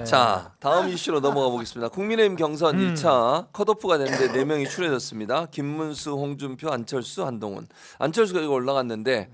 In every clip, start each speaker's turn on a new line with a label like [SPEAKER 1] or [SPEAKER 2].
[SPEAKER 1] 자, 다음 이슈로 넘어가 보겠습니다. 국민의힘 경선 1차 컷오프가 됐는데 4명이 추려졌습니다. 김문수, 홍준표, 안철수, 한동훈. 안철수가 이거 올라갔는데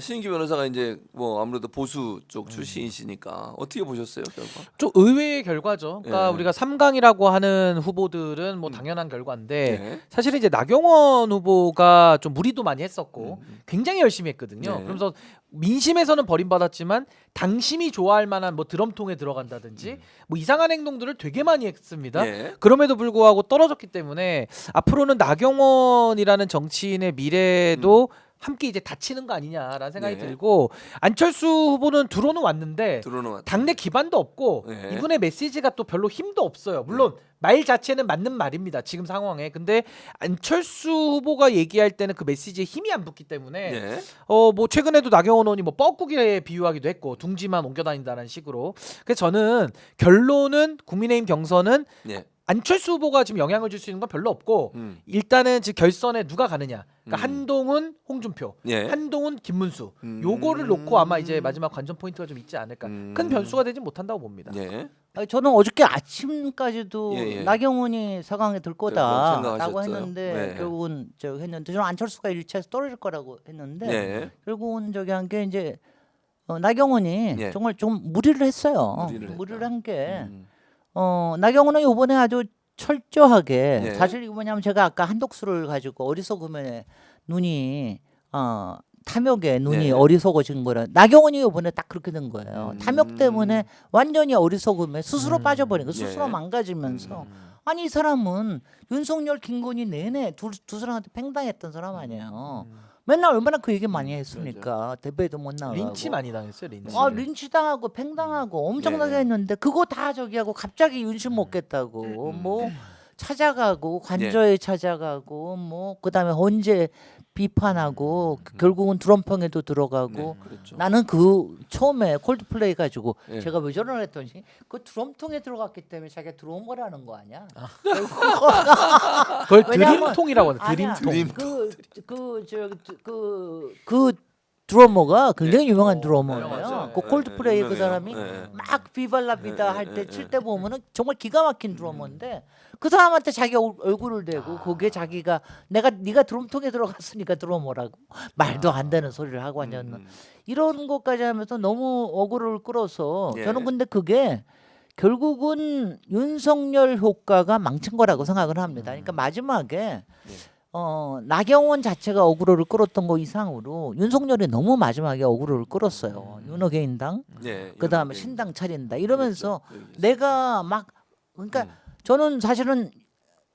[SPEAKER 1] 신인기 변호사가 이제 뭐 아무래도 보수 쪽 출신이시니까 어떻게 보셨어요, 결과?
[SPEAKER 2] 좀 의외의 결과죠. 그러니까
[SPEAKER 1] 예.
[SPEAKER 2] 우리가 3강이라고 하는 후보들은 뭐 당연한 결과인데
[SPEAKER 1] 네.
[SPEAKER 2] 사실 이제 나경원 후보가 좀 무리도 많이 했었고 굉장히 열심히 했거든요.
[SPEAKER 1] 네.
[SPEAKER 2] 그러면서 민심에서는 버림받았지만 당심이 좋아할 만한 뭐 드럼통에 들어간다든지 뭐 이상한 행동들을 되게 많이 했습니다.
[SPEAKER 1] 예.
[SPEAKER 2] 그럼에도 불구하고 떨어졌기 때문에 앞으로는 나경원이라는 정치인의 미래도 함께 이제 닫히는 거 아니냐라는 생각이
[SPEAKER 1] 네.
[SPEAKER 2] 들고 안철수 후보는 들어는 왔는데
[SPEAKER 1] 들어오는 것 같아요.
[SPEAKER 2] 당내 기반도 없고
[SPEAKER 1] 네.
[SPEAKER 2] 이분의 메시지가 또 별로 힘도 없어요. 물론 말 자체는 맞는 말입니다. 지금 상황에. 근데 안철수 후보가 얘기할 때는 그 메시지에 힘이 안 붙기 때문에
[SPEAKER 1] 예.
[SPEAKER 2] 뭐 최근에도 나경원 의원이 뭐 뻐꾸기에 비유하기도 했고 둥지만 옮겨 다닌다는 식으로. 그래서 저는 결론은 국민의힘 경선은
[SPEAKER 1] 예.
[SPEAKER 2] 안철수 후보가 지금 영향을 줄 수 있는 건 별로 없고 일단은 지금 결선에 누가 가느냐. 그러니까 한동훈, 홍준표,
[SPEAKER 1] 예.
[SPEAKER 2] 한동훈, 김문수 요거를 놓고 아마 이제 마지막 관전 포인트가 좀 있지 않을까. 큰 변수가 되지 못한다고 봅니다.
[SPEAKER 1] 예.
[SPEAKER 3] 아니, 저는 어저께 아침까지도
[SPEAKER 1] 예, 예.
[SPEAKER 3] 나경원이 4강에 들 거다라고
[SPEAKER 1] 생각하셨어요?
[SPEAKER 3] 했는데
[SPEAKER 1] 네.
[SPEAKER 3] 결국은 저 했는데 저는 안철수가 1차에서 떨어질 거라고 했는데
[SPEAKER 1] 예.
[SPEAKER 3] 결국은 저기 한 게 이제 나경원이
[SPEAKER 1] 예.
[SPEAKER 3] 정말 좀 무리를 했어요.
[SPEAKER 1] 무리를
[SPEAKER 3] 한 게 나경원은 이번에 아주 철저하게
[SPEAKER 1] 예.
[SPEAKER 3] 사실 이거 뭐냐면 제가 아까 한독수를 가지고 어리석으면 눈이 탐욕에 눈이
[SPEAKER 1] 예.
[SPEAKER 3] 어리석어진 거라 나경원이 이번에 딱 그렇게 된 거예요. 탐욕 때문에 완전히 어리석음에 스스로 빠져버린 거, 스스로
[SPEAKER 1] 예.
[SPEAKER 3] 망가지면서 아니 이 사람은 윤석열, 김건희 내내 두 사람한테 팽당했던 사람 아니에요. 맨날 얼마나 그 얘기 많이 했습니까? 대배도 못 나가고.
[SPEAKER 2] 린치 많이 당했어요. 린치.
[SPEAKER 3] 린치 당하고 팽당하고 엄청나게
[SPEAKER 1] 예.
[SPEAKER 3] 했는데 그거 다 저기 하고 갑자기 윤심 먹겠다고 뭐 찾아가고 관저에 찾아가고 뭐 그다음에 언제 비판하고 결국은 드럼통에도 들어가고
[SPEAKER 1] 그렇죠.
[SPEAKER 3] 나는 그 처음에 콜드플레이 가지고
[SPEAKER 1] 예.
[SPEAKER 3] 제가 왜 저러나 했더니 그 드럼통에 들어갔기 때문에 자기가 들어온 거라는 거 아니야?
[SPEAKER 2] 그걸
[SPEAKER 3] 왜냐면-
[SPEAKER 2] 드림통이라고 하는
[SPEAKER 3] 아니야.
[SPEAKER 2] 드림통.
[SPEAKER 3] 그 드러머가 굉장히 유명한
[SPEAKER 1] 맞아요.
[SPEAKER 3] 드러머예요. 그 콜드플레이 그
[SPEAKER 1] 유명해요.
[SPEAKER 3] 사람이
[SPEAKER 1] 예.
[SPEAKER 3] 막 비발라비다
[SPEAKER 1] 예,
[SPEAKER 3] 할
[SPEAKER 1] 예,
[SPEAKER 3] 때
[SPEAKER 1] 예.
[SPEAKER 3] 칠 때 보면은 정말 기가 막힌 드러머인데 그 사람한테 자기 얼굴을 대고 그게 자기가 네가 드럼통에 들어갔으니까 드러머라고 말도 안 되는 소리를 하고 앉았는 이런 것까지 하면서 너무 어그로를 끌어서
[SPEAKER 1] 예.
[SPEAKER 3] 저는 근데 그게 결국은 윤석열 효과가 망친 거라고 생각을 합니다. 그러니까 마지막에 나경원 자체가 어그로를 끌었던 거 이상으로 윤석열이 너무 마지막에 어그로를 끌었어요. 윤호개인당,
[SPEAKER 1] 예.
[SPEAKER 3] 그다음에
[SPEAKER 1] 이렇게.
[SPEAKER 3] 신당 차린다 이러면서
[SPEAKER 1] 그렇죠. 여기
[SPEAKER 3] 내가 막 그러니까 저는 사실은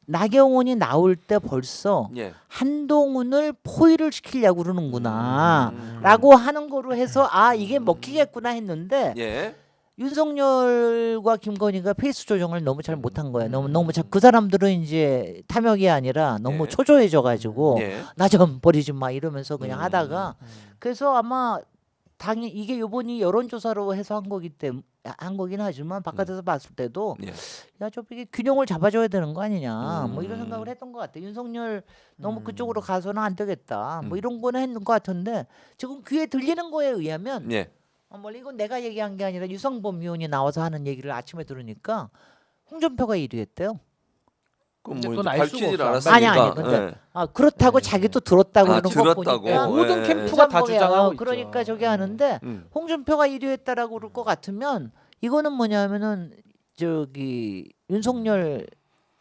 [SPEAKER 3] 나경원이 나올 때 벌써
[SPEAKER 1] 예.
[SPEAKER 3] 한동훈을 포위를 시키려고 그러는구나라고 하는 거로 해서 이게 먹히겠구나 했는데
[SPEAKER 1] 예.
[SPEAKER 3] 윤석열과 김건희가 페이스 조정을 너무 잘 못한 거야. 너무 그 사람들은 이제 탐욕이 아니라 너무
[SPEAKER 1] 예.
[SPEAKER 3] 초조해져가지고
[SPEAKER 1] 예.
[SPEAKER 3] 나 좀 버리지 마 이러면서 그냥 하다가 그래서 아마 당연히 이게 요번이 여론조사로 해서 한 거긴 하지만 바깥에서 봤을 때도
[SPEAKER 1] 예.
[SPEAKER 3] 야, 저 이게 균형을 잡아줘야 되는 거 아니냐 뭐 이런 생각을 했던 것 같아. 윤석열 너무 그쪽으로 가서는 안 되겠다 뭐 이런 거는 했는 것 같은데 지금 귀에 들리는 거에 의하면
[SPEAKER 1] 예.
[SPEAKER 3] 이건 내가 얘기한 게 아니라 유성범 의원이 나와서 하는 얘기를 아침에 들으니까 홍준표가 1위 했대요.
[SPEAKER 1] 그럼
[SPEAKER 2] 근데
[SPEAKER 1] 뭐
[SPEAKER 2] 그건
[SPEAKER 1] 이제
[SPEAKER 2] 알 수가
[SPEAKER 1] 밝히질
[SPEAKER 2] 없어.
[SPEAKER 1] 않았으니까.
[SPEAKER 3] 아니 근데
[SPEAKER 1] 예.
[SPEAKER 3] 그렇다고 자기도 들었다고 그러는 거
[SPEAKER 1] 들었다고.
[SPEAKER 3] 보니까
[SPEAKER 2] 모든
[SPEAKER 1] 예.
[SPEAKER 2] 캠프가 다
[SPEAKER 3] 유성범이야.
[SPEAKER 2] 주장하고
[SPEAKER 3] 그러니까
[SPEAKER 2] 있죠.
[SPEAKER 3] 저기 하는데 홍준표가 1위 했다라고 그럴 것 같으면 이거는 뭐냐면은 저기 윤석열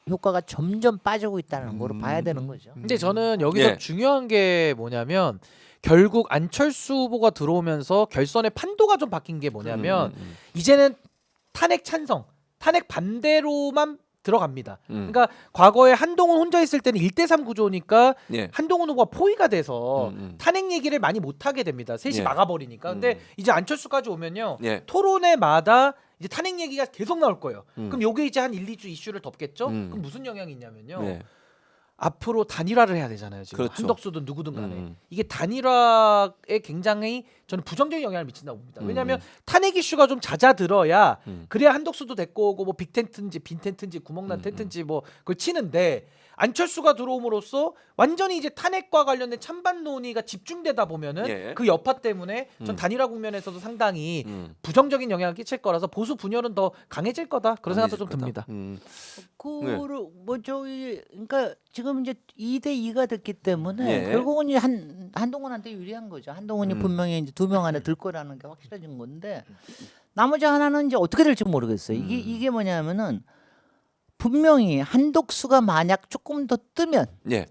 [SPEAKER 3] 효과가 점점 빠지고 있다는 거로 봐야 되는 거죠.
[SPEAKER 2] 근데 저는 여기서
[SPEAKER 1] 예.
[SPEAKER 2] 중요한 게 뭐냐면 결국 안철수 후보가 들어오면서 결선의 판도가 좀 바뀐 게 뭐냐면 이제는 탄핵 찬성, 탄핵 반대로만 들어갑니다. 그러니까 과거에 한동훈 혼자 있을 때는 1대3 구조니까
[SPEAKER 1] 예.
[SPEAKER 2] 한동훈 후보가 포위가 돼서 탄핵 얘기를 많이 못 하게 됩니다. 셋이
[SPEAKER 1] 예.
[SPEAKER 2] 막아버리니까. 근데 이제 안철수까지 오면요.
[SPEAKER 1] 예.
[SPEAKER 2] 토론회마다 이제 탄핵 얘기가 계속 나올 거예요. 그럼 요게 이제 한 1, 2주 이슈를 덮겠죠? 그럼 무슨 영향이 있냐면요.
[SPEAKER 1] 예.
[SPEAKER 2] 앞으로 단일화를 해야 되잖아요. 지금
[SPEAKER 1] 그렇죠.
[SPEAKER 2] 한덕수든 누구든 간에 이게 단일화에 굉장히 저는 부정적인 영향을 미친다고 봅니다. 왜냐하면 탄핵 이슈가 좀 잦아들어야 그래야 한덕수도 데리고 오고 뭐 빅텐트인지 빈텐트인지 구멍난 텐트인지 뭐 그걸 치는데 안철수가 들어옴으로써 완전히 이제 탄핵과 관련된 찬반 논의가 집중되다 보면은
[SPEAKER 1] 예.
[SPEAKER 2] 그 여파 때문에 전 단일화 국면에서도 상당히
[SPEAKER 1] 음.
[SPEAKER 2] 부정적인 영향을 끼칠 거라서 보수 분열은 더 강해질 거다 그런 생각도 좀
[SPEAKER 1] 강해질 거다.
[SPEAKER 2] 듭니다.
[SPEAKER 3] 뭐 저기 그러니까 지금 이제 2대 2가 됐기 때문에
[SPEAKER 1] 예.
[SPEAKER 3] 결국은 이제 한동훈한테 유리한 거죠. 한동훈이 분명히 이제 2명 안에 들 거라는 게 확실해진 건데 나머지 하나는 이제 어떻게 될지 모르겠어요. 이게 뭐냐면은 분명히 한독수가 만약 조금 더 뜨면
[SPEAKER 1] 예.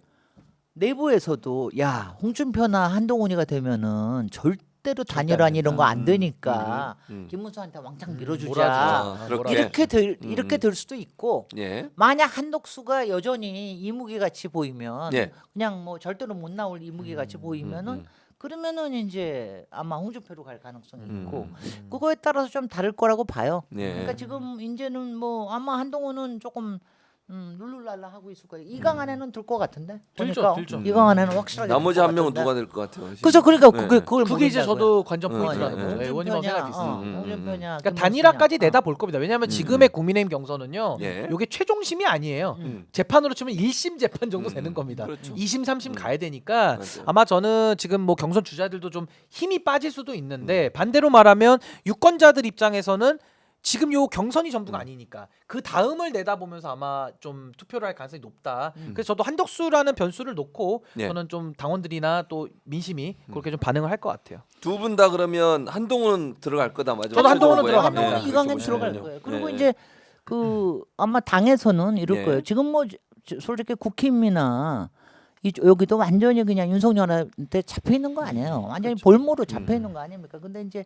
[SPEAKER 3] 내부에서도 야 홍준표나 한동훈이가 되면은 절대로 단일화 이런 거 안 되니까 김문수한테 왕창 밀어주자.
[SPEAKER 2] 몰아주자.
[SPEAKER 1] 그렇게.
[SPEAKER 3] 이렇게 될 수도 있고
[SPEAKER 1] 예.
[SPEAKER 3] 만약 한독수가 여전히 이무기 같이 보이면
[SPEAKER 1] 예.
[SPEAKER 3] 그냥 뭐 절대로 못 나올 이무기 같이 보이면은 그러면은 이제 아마 홍준표로 갈 가능성이 있고 그거에 따라서 좀 다를 거라고 봐요.
[SPEAKER 1] 예.
[SPEAKER 3] 그러니까 지금 이제는 뭐 아마 한동훈은 조금 룰루랄라 하고 있을 거예요. 이강 안에는 들 것 같은데.
[SPEAKER 2] 들죠,
[SPEAKER 3] 보니까
[SPEAKER 2] 들죠.
[SPEAKER 3] 이강 안에는 확실하게.
[SPEAKER 1] 나머지
[SPEAKER 3] 들
[SPEAKER 1] 한
[SPEAKER 3] 것
[SPEAKER 1] 명은
[SPEAKER 3] 같은데.
[SPEAKER 1] 누가 될 것 같아요?
[SPEAKER 3] 그죠. 그러니까
[SPEAKER 1] 네.
[SPEAKER 3] 그걸
[SPEAKER 2] 그게 이제
[SPEAKER 3] 모르겠다고요.
[SPEAKER 2] 저도 관전
[SPEAKER 1] 네,
[SPEAKER 2] 포인트라는
[SPEAKER 1] 네.
[SPEAKER 2] 거죠. 의원님하고 생각이 비슷해요.
[SPEAKER 3] 홍준표냐.
[SPEAKER 2] 그러니까 단일화까지 내다 볼 겁니다. 왜냐하면 지금의 국민의힘 경선은요,
[SPEAKER 1] 예.
[SPEAKER 2] 이게 최종심이 아니에요. 재판으로 치면 1심 재판 정도 되는 겁니다.
[SPEAKER 1] 그렇죠.
[SPEAKER 2] 2심, 3심 가야 되니까
[SPEAKER 1] 맞아요.
[SPEAKER 2] 아마 저는 지금 뭐 경선 주자들도 좀 힘이 빠질 수도 있는데 반대로 말하면 유권자들 입장에서는 지금 요 경선이 전부가 아니니까 그 다음을 내다보면서 아마 좀 투표를 할 가능성이 높다. 그래서 저도 한덕수라는 변수를 놓고
[SPEAKER 1] 예.
[SPEAKER 2] 저는 좀 당원들이나 또 민심이 그렇게 좀 반응을 할 것 같아요.
[SPEAKER 1] 두 분 다 그러면 한동훈은 들어갈 거다 맞아요.
[SPEAKER 2] 저도 한동훈은
[SPEAKER 1] 예,
[SPEAKER 2] 들어갑니다.
[SPEAKER 3] 한동훈은
[SPEAKER 1] 그렇게
[SPEAKER 3] 이강인
[SPEAKER 1] 보시면
[SPEAKER 3] 들어갈
[SPEAKER 1] 돼요.
[SPEAKER 3] 거예요. 그리고
[SPEAKER 1] 예.
[SPEAKER 3] 이제 그 아마 당에서는 이럴
[SPEAKER 1] 예.
[SPEAKER 3] 거예요. 지금 뭐 솔직히 국힘이나 여기도 완전히 그냥 윤석열한테 잡혀 있는 거 아니에요. 완전히
[SPEAKER 1] 그렇죠.
[SPEAKER 3] 볼모로 잡혀 있는 거 아닙니까? 근데 이제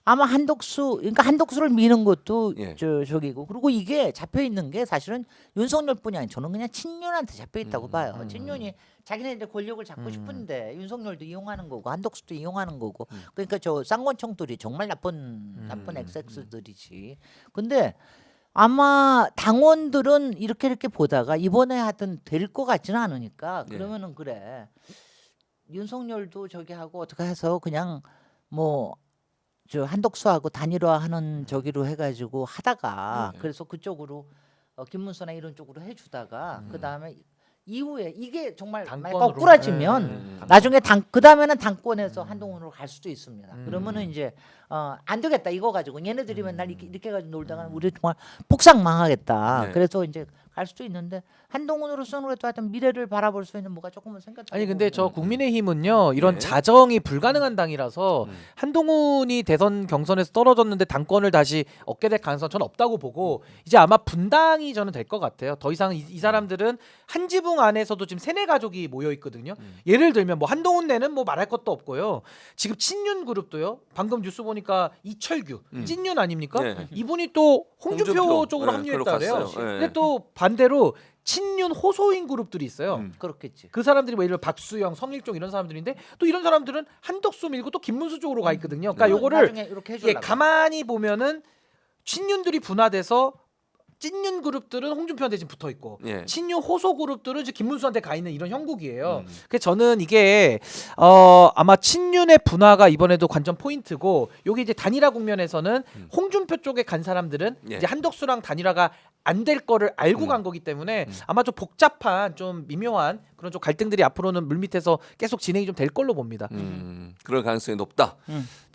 [SPEAKER 3] 아마 그러니까 한독수를 미는 것도
[SPEAKER 1] 예.
[SPEAKER 3] 저기고 그리고 이게 잡혀 있는 게 사실은 윤석열뿐이 아니라 저는 그냥 친윤한테 잡혀 있다고 봐요. 친윤이 자기네들 권력을 잡고 싶은데 윤석열도 이용하는 거고 한독수도 이용하는 거고 그러니까 저 쌍권총들이 정말 나쁜 XX들이지. 근데 아마 당원들은 이렇게 보다가 이번에 하여튼 될 것 같지는 않으니까 그러면은 그래 윤석열도 저기 하고 어떻게 해서 그냥 뭐 저 한독수하고 단일화하는 저기로 해가지고 하다가 그래서 그쪽으로 김문수나 이런 쪽으로 해주다가 그 다음에 이후에 이게 정말 만약
[SPEAKER 2] 당권으로.
[SPEAKER 3] 거꾸라지면 나중에 그 다음에는 당권에서 한동훈으로 갈 수도 있습니다. 그러면은 이제 안 되겠다 이거 가지고 얘네들이 맨날 이렇게 가지고 놀다가 우리 정말 폭삭 망하겠다.
[SPEAKER 1] 네.
[SPEAKER 3] 그래서 이제 갈 수도 있는데 한동훈으로서는 그래도 하여튼 미래를 바라볼 수 있는 뭐가 조금은 생겼다.
[SPEAKER 2] 아니 근데 저 국민의힘은요 이런
[SPEAKER 1] 네.
[SPEAKER 2] 자정이 불가능한 당이라서 한동훈이 대선 경선에서 떨어졌는데 당권을 다시 얻게 될 가능성 은 저는 없다고 보고 이제 아마 분당이 저는 될 것 같아요. 더 이상 이 사람들은 한 지붕 안에서도 지금 세네 가족이 모여 있거든요. 예를 들면 뭐 한동훈 내는 뭐 말할 것도 없고요. 지금 친윤 그룹도요. 방금 뉴스 보니까 이철규 찐윤 아닙니까?
[SPEAKER 1] 네.
[SPEAKER 2] 이분이 또 홍준표
[SPEAKER 1] 홍준표.
[SPEAKER 2] 쪽으로
[SPEAKER 1] 네,
[SPEAKER 2] 합류했다 그래요.
[SPEAKER 1] 그걸로 갔어요. 네.
[SPEAKER 2] 근데 또 반대로 친윤 호소인 그룹들이 있어요.
[SPEAKER 3] 그렇겠지.
[SPEAKER 2] 그 사람들이 뭐 예를 들어 박수영, 성일종 이런 사람들인데 또 이런 사람들은 한덕수 밀고 또 김문수 쪽으로 가 있거든요. 그러니까 요거를
[SPEAKER 3] 나중에 이렇게 해주려고.
[SPEAKER 2] 가만히 보면은 친윤들이 분화돼서 찐윤 그룹들은 홍준표한테 지금 붙어 있고
[SPEAKER 1] 예.
[SPEAKER 2] 친윤 호소 그룹들은 이제 김문수한테 가 있는 이런 형국이에요. 그래서 저는 이게 아마 친윤의 분화가 이번에도 관전 포인트고 여기 이제 단일화 국면에서는 홍준표 쪽에 간 사람들은
[SPEAKER 1] 예.
[SPEAKER 2] 이제 한덕수랑 단일화가 안 될 거를 알고 간 거기 때문에 아마 좀 복잡한 좀 미묘한 그런 좀 갈등들이 앞으로는 물밑에서 계속 진행이 좀 될 걸로 봅니다.
[SPEAKER 1] 그럴 가능성이 높다.